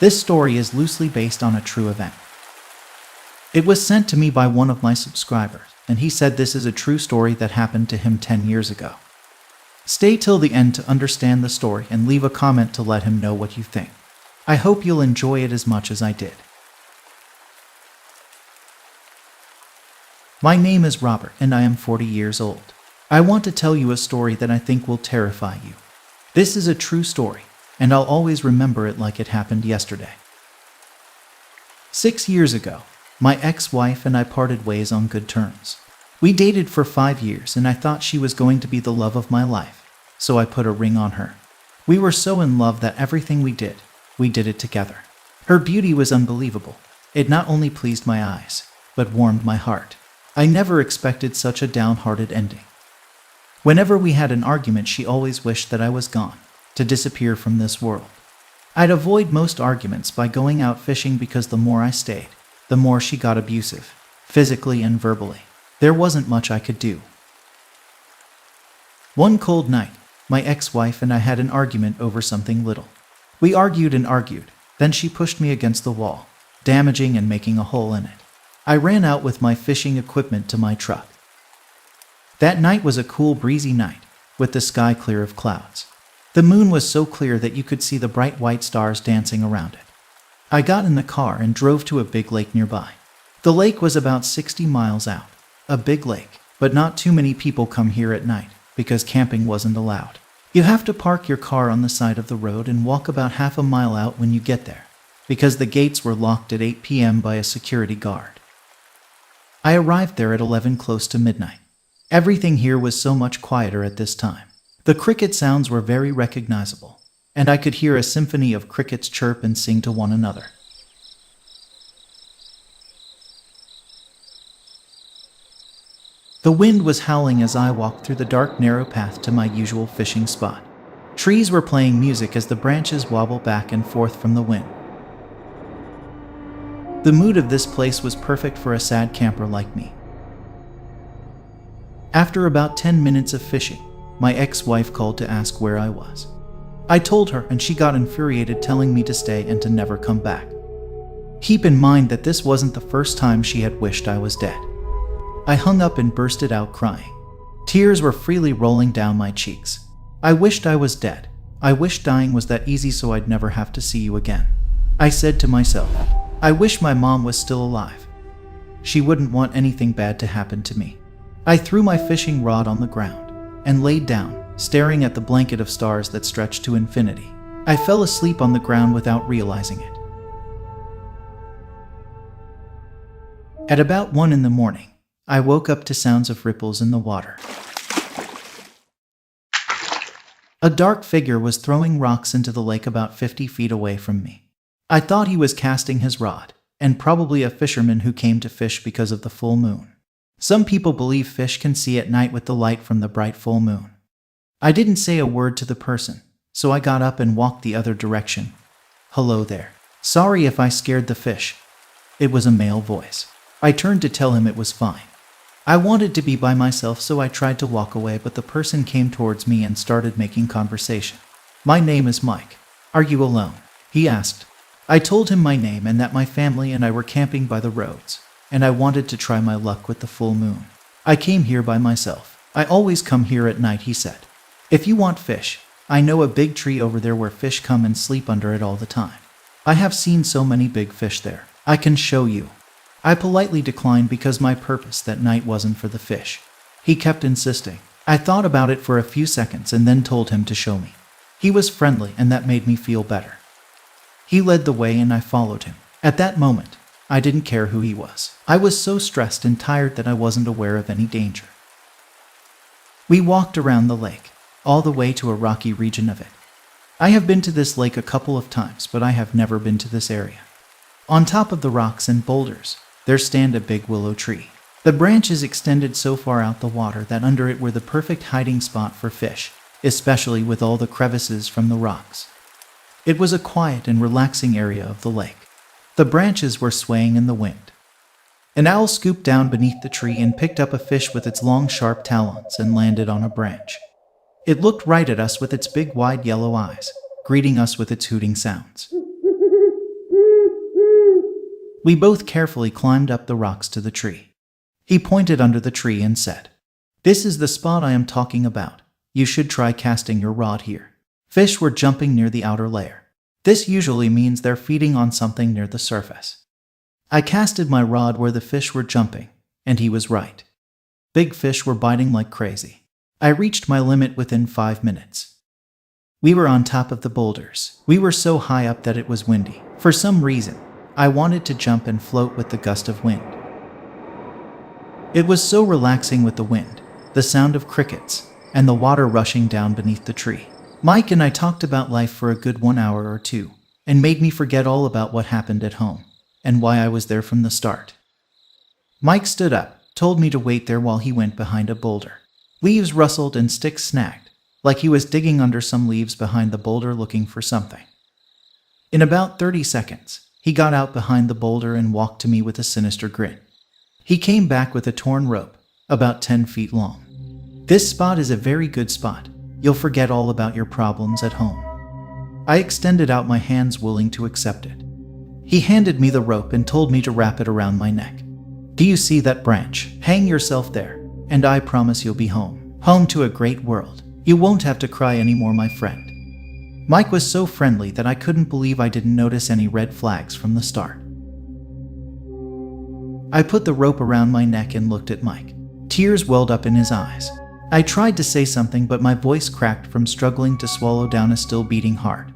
This story is loosely based on a true event. It was sent to me by one of my subscribers, and he said this is a true story that happened to him 10 years ago. Stay till the end to understand the story and leave a comment to let him know what you think. I hope you'll enjoy it as much as I did. My name is Robert and I am 40 years old. I want to tell you a story that I think will terrify you. This is a true story, and I'll always remember it like it happened yesterday. 6 years ago, my ex-wife and I parted ways on good terms. We dated for 5 years and I thought she was going to be the love of my life, so I put a ring on her. We were so in love that everything we did it together. Her beauty was unbelievable. It not only pleased my eyes, but warmed my heart. I never expected such a downhearted ending. Whenever we had an argument, she always wished that I was gone, to disappear from this world. I'd avoid most arguments by going out fishing because the more I stayed, the more she got abusive, physically and verbally. There wasn't much I could do. One cold night, my ex-wife and I had an argument over something little. We argued and argued, then she pushed me against the wall, damaging and making a hole in it. I ran out with my fishing equipment to my truck. That night was a cool, breezy night, with the sky clear of clouds. The moon was so clear that you could see the bright white stars dancing around it. I got in the car and drove to a big lake nearby. The lake was about 60 miles out. A big lake, but not too many people come here at night, because camping wasn't allowed. You have to park your car on the side of the road and walk about half a mile out when you get there, because the gates were locked at 8 p.m. by a security guard. I arrived there at 11, close to midnight. Everything here was so much quieter at this time. The cricket sounds were very recognizable, and I could hear a symphony of crickets chirp and sing to one another. The wind was howling as I walked through the dark, narrow path to my usual fishing spot. Trees were playing music as the branches wobbled back and forth from the wind. The mood of this place was perfect for a sad camper like me. After about 10 minutes of fishing, my ex-wife called to ask where I was. I told her and she got infuriated, telling me to stay and to never come back. Keep in mind that this wasn't the first time she had wished I was dead. I hung up and bursted out crying. Tears were freely rolling down my cheeks. I wished I was dead. I wished dying was that easy so I'd never have to see you again. I said to myself, I wish my mom was still alive. She wouldn't want anything bad to happen to me. I threw my fishing rod on the ground and laid down, staring at the blanket of stars that stretched to infinity. I fell asleep on the ground without realizing it. At about 1 in the morning, I woke up to sounds of ripples in the water. A dark figure was throwing rocks into the lake about 50 feet away from me. I thought he was casting his rod, and probably a fisherman who came to fish because of the full moon. Some people believe fish can see at night with the light from the bright full moon. I didn't say a word to the person, so I got up and walked the other direction. Hello there. Sorry if I scared the fish. It was a male voice. I turned to tell him it was fine. I wanted to be by myself, so I tried to walk away, but the person came towards me and started making conversation. My name is Mike. Are you alone? He asked. I told him my name and that my family and I were camping by the roads, and I wanted to try my luck with the full moon. I came here by myself. I always come here at night, he said. If you want fish, I know a big tree over there where fish come and sleep under it all the time. I have seen so many big fish there. I can show you. I politely declined because my purpose that night wasn't for the fish. He kept insisting. I thought about it for a few seconds and then told him to show me. He was friendly and that made me feel better. He led the way and I followed him. At that moment, I didn't care who he was. I was so stressed and tired that I wasn't aware of any danger. We walked around the lake, all the way to a rocky region of it. I have been to this lake a couple of times, but I have never been to this area. On top of the rocks and boulders, there stand a big willow tree. The branches extended so far out the water that under it were the perfect hiding spot for fish, especially with all the crevices from the rocks. It was a quiet and relaxing area of the lake. The branches were swaying in the wind. An owl scooped down beneath the tree and picked up a fish with its long sharp talons and landed on a branch. It looked right at us with its big wide yellow eyes, greeting us with its hooting sounds. We both carefully climbed up the rocks to the tree. He pointed under the tree and said, "This is the spot I am talking about. You should try casting your rod here." Fish were jumping near the outer layer. This usually means they're feeding on something near the surface. I casted my rod where the fish were jumping, and he was right. Big fish were biting like crazy. I reached my limit within 5 minutes. We were on top of the boulders. We were so high up that it was windy. For some reason, I wanted to jump and float with the gust of wind. It was so relaxing with the wind, the sound of crickets, and the water rushing down beneath the tree. Mike and I talked about life for a good 1 hour or two, and made me forget all about what happened at home, and why I was there from the start. Mike stood up, told me to wait there while he went behind a boulder. Leaves rustled and sticks snagged, like he was digging under some leaves behind the boulder looking for something. In about 30 seconds, he got out behind the boulder and walked to me with a sinister grin. He came back with a torn rope, about 10 feet long. "This spot is a very good spot. You'll forget all about your problems at home." I extended out my hands, willing to accept it. He handed me the rope and told me to wrap it around my neck. "Do you see that branch? Hang yourself there, and I promise you'll be home. Home to a great world. You won't have to cry anymore, my friend." Mike was so friendly that I couldn't believe I didn't notice any red flags from the start. I put the rope around my neck and looked at Mike. Tears welled up in his eyes. I tried to say something, but my voice cracked from struggling to swallow down a still beating heart.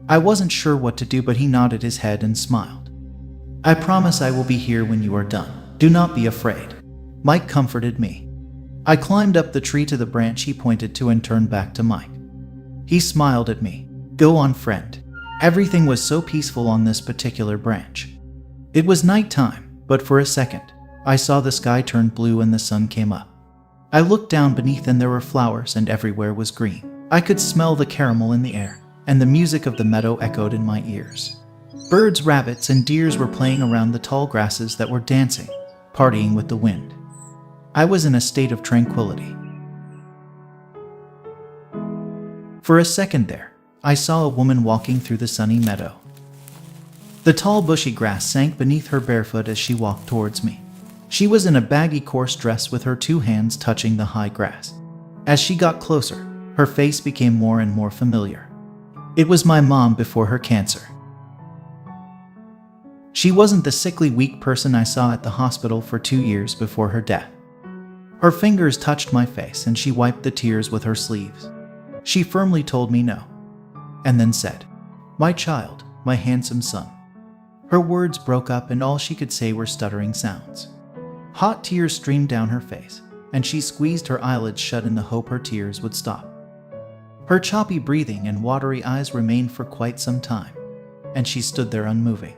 I wasn't sure what to do, but he nodded his head and smiled. "I promise I will be here when you are done. Do not be afraid." Mike comforted me. I climbed up the tree to the branch he pointed to and turned back to Mike. He smiled at me. "Go on, friend." Everything was so peaceful on this particular branch. It was night time, but for a second, I saw the sky turn blue and the sun came up. I looked down beneath and there were flowers and everywhere was green. I could smell the caramel in the air, and the music of the meadow echoed in my ears. Birds, rabbits, and deers were playing around the tall grasses that were dancing, partying with the wind. I was in a state of tranquility. For a second there, I saw a woman walking through the sunny meadow. The tall bushy grass sank beneath her barefoot as she walked towards me. She was in a baggy coarse dress with her 2 hands touching the high grass. As she got closer, her face became more and more familiar. It was my mom before her cancer. She wasn't the sickly, weak person I saw at the hospital for 2 years before her death. Her fingers touched my face and she wiped the tears with her sleeves. She firmly told me no, and then said, "My child, my handsome son." Her words broke up and all she could say were stuttering sounds. Hot tears streamed down her face, and she squeezed her eyelids shut in the hope her tears would stop. Her choppy breathing and watery eyes remained for quite some time, and she stood there unmoving.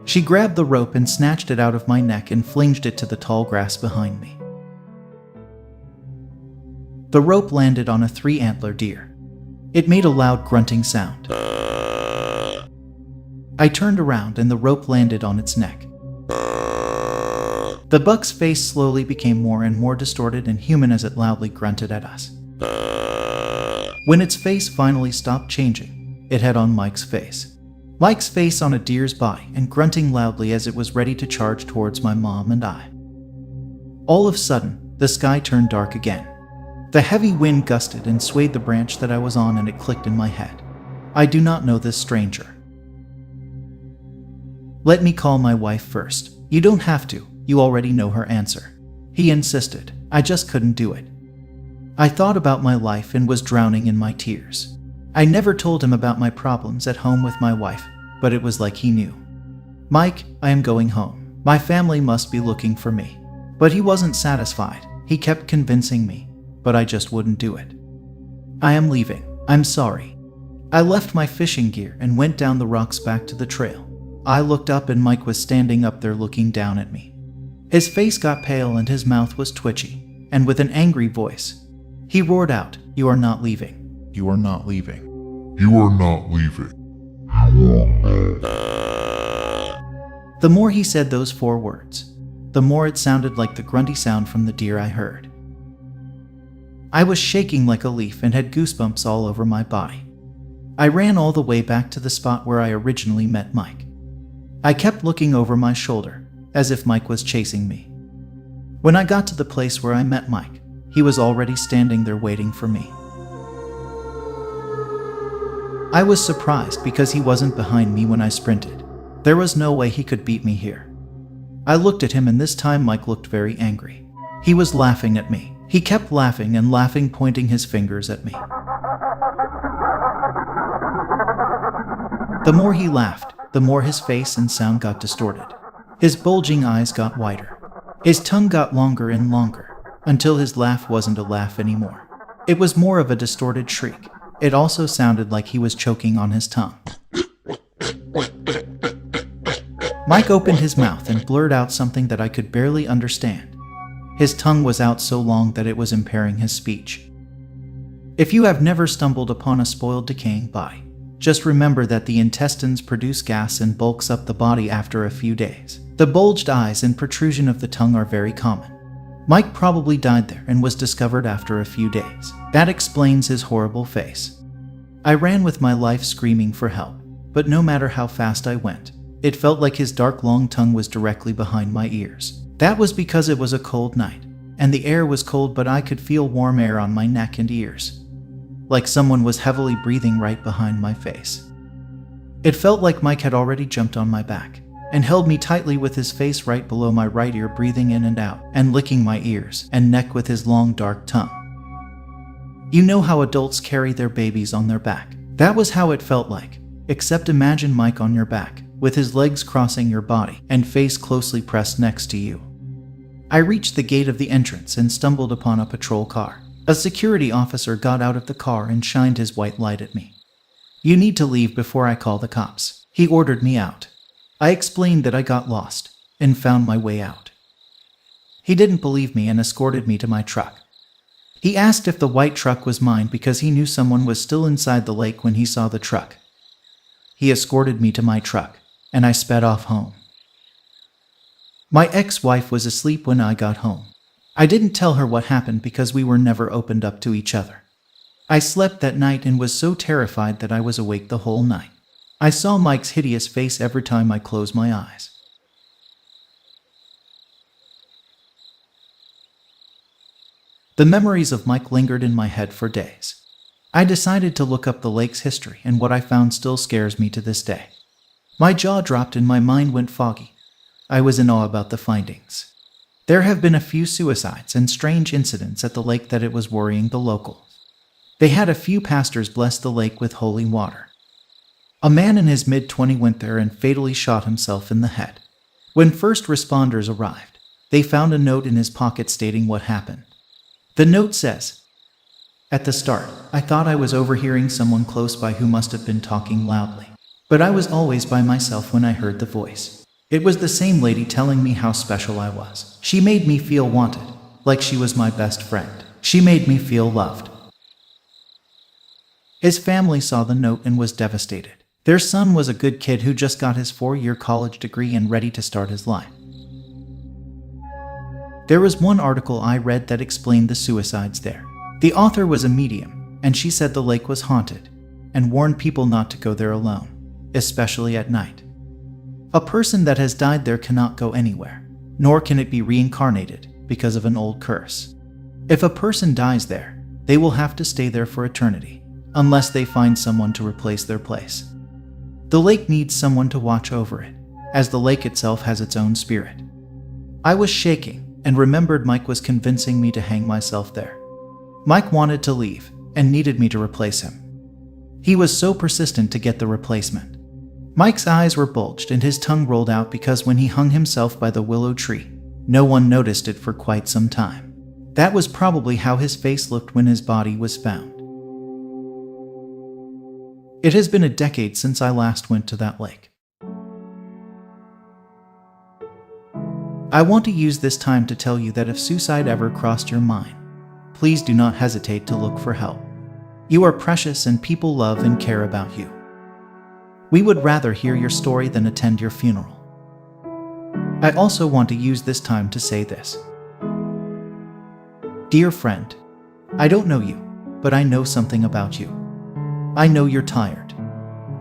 She grabbed the rope and snatched it out of my neck and flinged it to the tall grass behind me. The rope landed on a 3-antler deer. It made a loud grunting sound. I turned around and the rope landed on its neck. The buck's face slowly became more and more distorted and human as it loudly grunted at us. When its face finally stopped changing, it had on Mike's face. Mike's face on a deer's body and grunting loudly as it was ready to charge towards my mom and I. All of a sudden, the sky turned dark again. The heavy wind gusted and swayed the branch that I was on, and it clicked in my head. I do not know this stranger. "Let me call my wife first." "You don't have to, you already know her answer," he insisted. I just couldn't do it. I thought about my life and was drowning in my tears. I never told him about my problems at home with my wife, but it was like he knew. "Mike, I am going home. My family must be looking for me." But he wasn't satisfied. He kept convincing me, but I just wouldn't do it. "I am leaving. I'm sorry." I left my fishing gear and went down the rocks back to the trail. I looked up and Mike was standing up there looking down at me. His face got pale and his mouth was twitchy, and with an angry voice, he roared out, "You are not leaving. You are not leaving. You are not leaving." The more he said those 4 words, the more it sounded like the grunty sound from the deer I heard. I was shaking like a leaf and had goosebumps all over my body. I ran all the way back to the spot where I originally met Mike. I kept looking over my shoulder, as if Mike was chasing me. When I got to the place where I met Mike, he was already standing there waiting for me. I was surprised because he wasn't behind me when I sprinted. There was no way he could beat me here. I looked at him, and this time Mike looked very angry. He was laughing at me. He kept laughing and laughing, pointing his fingers at me. The more he laughed, the more his face and sound got distorted. His bulging eyes got wider. His tongue got longer and longer, until his laugh wasn't a laugh anymore. It was more of a distorted shriek. It also sounded like he was choking on his tongue. Mike opened his mouth and blurted out something that I could barely understand. His tongue was out so long that it was impairing his speech. If you have never stumbled upon a spoiled, decaying body, just remember that the intestines produce gas and bulks up the body after a few days. The bulged eyes and protrusion of the tongue are very common. Mike probably died there and was discovered after a few days. That explains his horrible face. I ran with my life screaming for help, but no matter how fast I went, it felt like his dark long tongue was directly behind my ears. That was because it was a cold night, and the air was cold, but I could feel warm air on my neck and ears, like someone was heavily breathing right behind my face. It felt like Mike had already jumped on my back and held me tightly with his face right below my right ear, breathing in and out and licking my ears and neck with his long dark tongue. You know how adults carry their babies on their back? That was how it felt like, except imagine Mike on your back, with his legs crossing your body and face closely pressed next to you. I reached the gate of the entrance and stumbled upon a patrol car. A security officer got out of the car and shined his white light at me. "You need to leave before I call the cops," he ordered me out. I explained that I got lost and found my way out. He didn't believe me and escorted me to my truck. He asked if the white truck was mine because he knew someone was still inside the lake when he saw the truck. He escorted me to my truck, and I sped off home. My ex-wife was asleep when I got home. I didn't tell her what happened because we were never opened up to each other. I slept that night and was so terrified that I was awake the whole night. I saw Mike's hideous face every time I closed my eyes. The memories of Mike lingered in my head for days. I decided to look up the lake's history, and what I found still scares me to this day. My jaw dropped and my mind went foggy. I was in awe about the findings. There have been a few suicides and strange incidents at the lake that it was worrying the locals. They had a few pastors bless the lake with holy water. A man in his mid-20s went there and fatally shot himself in the head. When first responders arrived, they found a note in his pocket stating what happened. The note says, "At the start, I thought I was overhearing someone close by who must have been talking loudly. But I was always by myself when I heard the voice. It was the same lady telling me how special I was. She made me feel wanted, like she was my best friend. She made me feel loved." His family saw the note and was devastated. Their son was a good kid who just got his 4-year college degree and ready to start his life. There was one article I read that explained the suicides there. The author was a medium, and she said the lake was haunted, and warned people not to go there alone, especially at night. A person that has died there cannot go anywhere, nor can it be reincarnated because of an old curse. If a person dies there, they will have to stay there for eternity, unless they find someone to replace their place. The lake needs someone to watch over it, as the lake itself has its own spirit. I was shaking and remembered Mike was convincing me to hang myself there. Mike wanted to leave and needed me to replace him. He was so persistent to get the replacement. Mike's eyes were bulged and his tongue rolled out because when he hung himself by the willow tree, no one noticed it for quite some time. That was probably how his face looked when his body was found. It has been a decade since I last went to that lake. I want to use this time to tell you that if suicide ever crossed your mind, please do not hesitate to look for help. You are precious and people love and care about you. We would rather hear your story than attend your funeral. I also want to use this time to say this. Dear friend, I don't know you, but I know something about you. I know you're tired.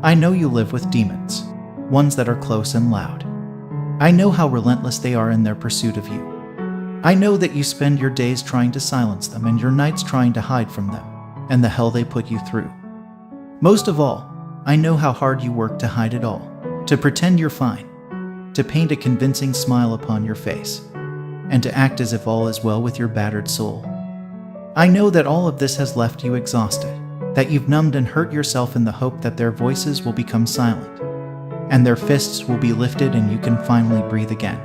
I know you live with demons, ones that are close and loud. I know how relentless they are in their pursuit of you. I know that you spend your days trying to silence them and your nights trying to hide from them, and the hell they put you through. Most of all, I know how hard you work to hide it all, to pretend you're fine, to paint a convincing smile upon your face, and to act as if all is well with your battered soul. I know that all of this has left you exhausted, that you've numbed and hurt yourself in the hope that their voices will become silent, and their fists will be lifted and you can finally breathe again.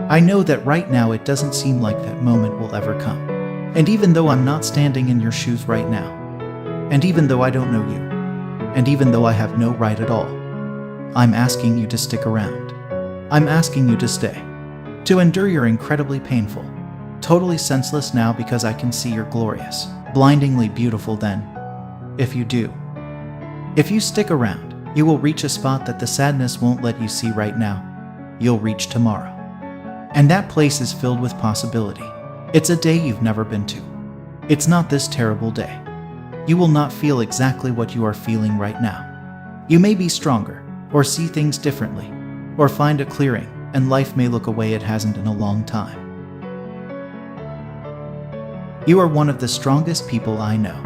I know that right now it doesn't seem like that moment will ever come. And even though I'm not standing in your shoes right now, and even though I don't know you, and even though I have no right at all, I'm asking you to stick around. I'm asking you to stay, to endure your incredibly painful, totally senseless now because I can see you're glorious, blindingly beautiful then. If you do. If you stick around, you will reach a spot that the sadness won't let you see right now. You'll reach tomorrow. And that place is filled with possibility. It's a day you've never been to. It's not this terrible day. You will not feel exactly what you are feeling right now. You may be stronger, or see things differently, or find a clearing, and life may look a way it hasn't in a long time. You are one of the strongest people I know.